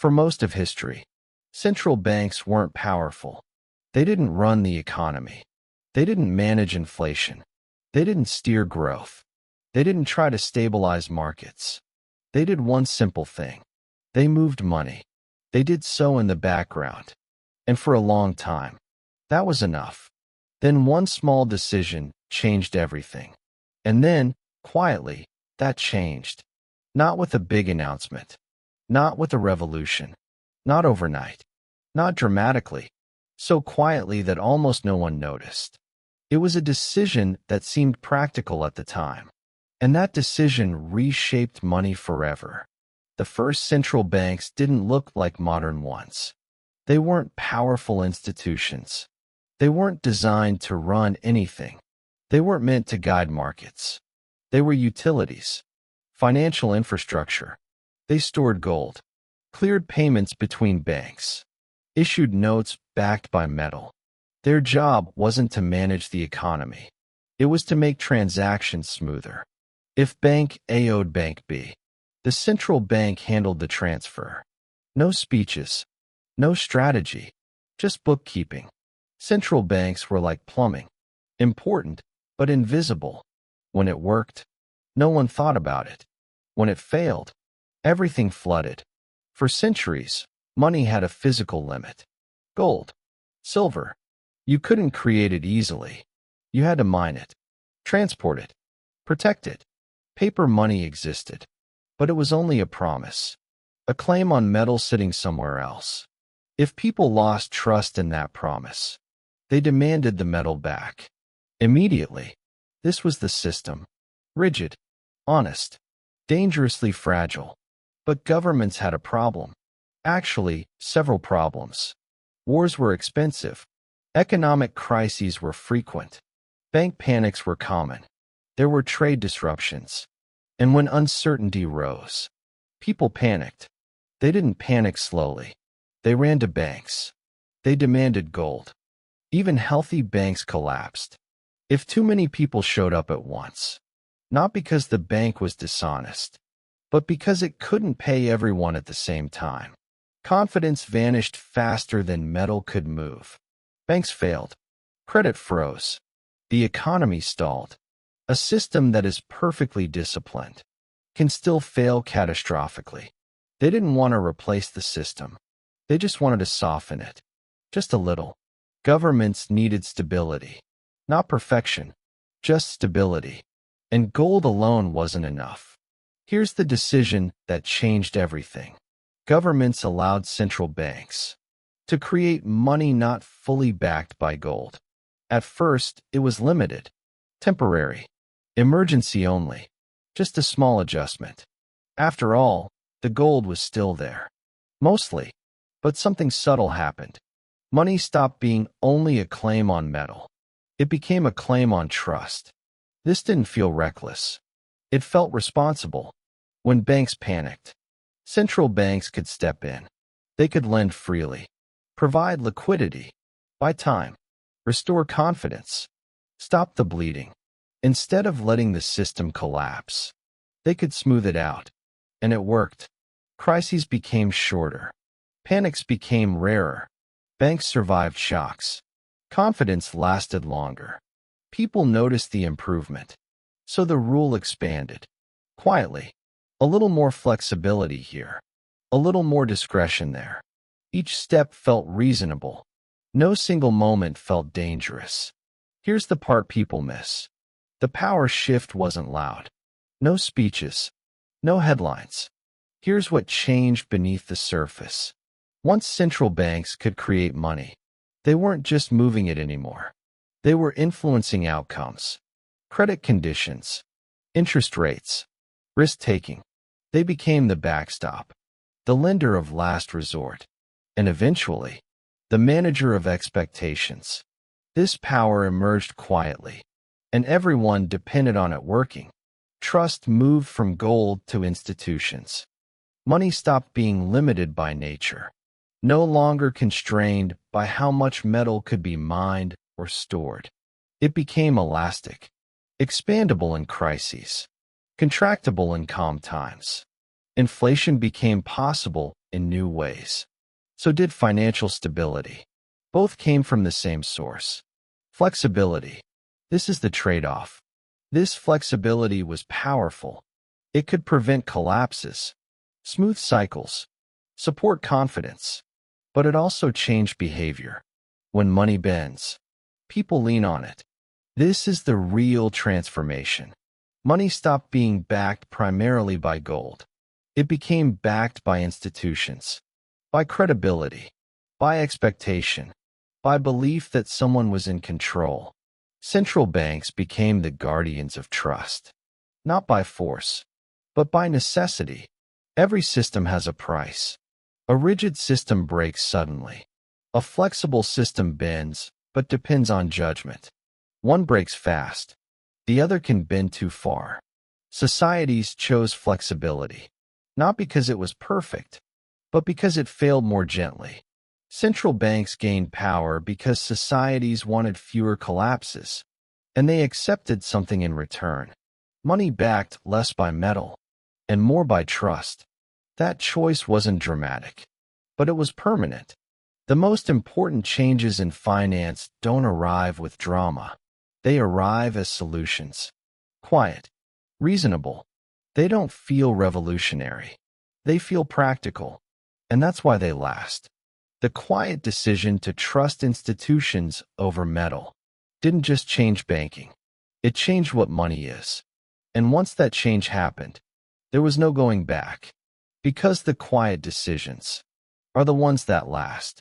For most of history, central banks weren't powerful. They didn't run the economy. They didn't manage inflation. They didn't steer growth. They didn't try to stabilize markets. They did one simple thing. They moved money. They did so in the background. And for a long time, that was enough. Then one small decision changed everything. And then, quietly, that changed. Not with a big announcement. Not with a revolution. Not overnight. Not dramatically. So quietly that almost no one noticed. It was a decision that seemed practical at the time. And that decision reshaped money forever. The first central banks didn't look like modern ones. They weren't powerful institutions. They weren't designed to run anything. They weren't meant to guide markets. They were utilities. Financial infrastructure. They stored gold, cleared payments between banks, issued notes backed by metal. Their job wasn't to manage the economy. It was to make transactions smoother. If Bank A owed Bank B, the central bank handled the transfer. No speeches, no strategy, just bookkeeping. Central banks were like plumbing. Important, but invisible. When it worked, no one thought about it. When it failed, everything flooded. For centuries, money had a physical limit. Gold, silver. You couldn't create it easily. You had to mine it, transport it, protect it. Paper money existed, but it was only a promise, a claim on metal sitting somewhere else. If people lost trust in that promise, they demanded the metal back. Immediately. This was the system. Rigid, honest, dangerously fragile. But governments had a problem. Actually, several problems. Wars were expensive. Economic crises were frequent. Bank panics were common. There were trade disruptions. And when uncertainty rose, people panicked. They didn't panic slowly. They ran to banks. They demanded gold. Even healthy banks collapsed. If too many people showed up at once, not because the bank was dishonest, but because it couldn't pay everyone at the same time. Confidence vanished faster than metal could move. Banks failed. Credit froze. The economy stalled. A system that is perfectly disciplined can still fail catastrophically. They didn't want to replace the system. They just wanted to soften it. Just a little. Governments needed stability. Not perfection, just stability. And gold alone wasn't enough. Here's the decision that changed everything. Governments allowed central banks to create money not fully backed by gold. At first, it was limited, temporary, emergency only, just a small adjustment. After all, the gold was still there. Mostly. But something subtle happened. Money stopped being only a claim on metal. It became a claim on trust. This didn't feel reckless. It felt responsible. When banks panicked, central banks could step in. They could lend freely, provide liquidity, buy time, restore confidence, stop the bleeding. Instead of letting the system collapse, they could smooth it out. And it worked. Crises became shorter. Panics became rarer. Banks survived shocks. Confidence lasted longer. People noticed the improvement. So the rule expanded. Quietly. A little more flexibility here. A little more discretion there. Each step felt reasonable. No single moment felt dangerous. Here's the part people miss. The power shift wasn't loud. No speeches. No headlines. Here's what changed beneath the surface. Once central banks could create money, they weren't just moving it anymore. They were influencing outcomes, credit conditions, interest rates, risk-taking. They became the backstop, the lender of last resort, and eventually, the manager of expectations. This power emerged quietly, and everyone depended on it working. Trust moved from gold to institutions. Money stopped being limited by nature, no longer constrained by how much metal could be mined or stored. It became elastic, expandable in crises, contractible in calm times. Inflation became possible in new ways. So did financial stability. Both came from the same source. Flexibility. This is the trade-off. This flexibility was powerful. It could prevent collapses, smooth cycles, support confidence, but it also changed behavior. When money bends, people lean on it. This is the real transformation. Money stopped being backed primarily by gold. It became backed by institutions, by credibility, by expectation, by belief that someone was in control. Central banks became the guardians of trust, not by force, but by necessity. Every system has a price. A rigid system breaks suddenly. A flexible system bends, but depends on judgment. One breaks fast. The other can bend too far. Societies chose flexibility, not because it was perfect, but because it failed more gently. Central banks gained power because societies wanted fewer collapses, and they accepted something in return. Money backed less by metal and more by trust. That choice wasn't dramatic, but it was permanent. The most important changes in finance don't arrive with drama. They arrive as solutions. Quiet, reasonable. They don't feel revolutionary. They feel practical, and that's why they last. The quiet decision to trust institutions over metal didn't just change banking. It changed what money is. And once that change happened, there was no going back. Because the quiet decisions are the ones that last.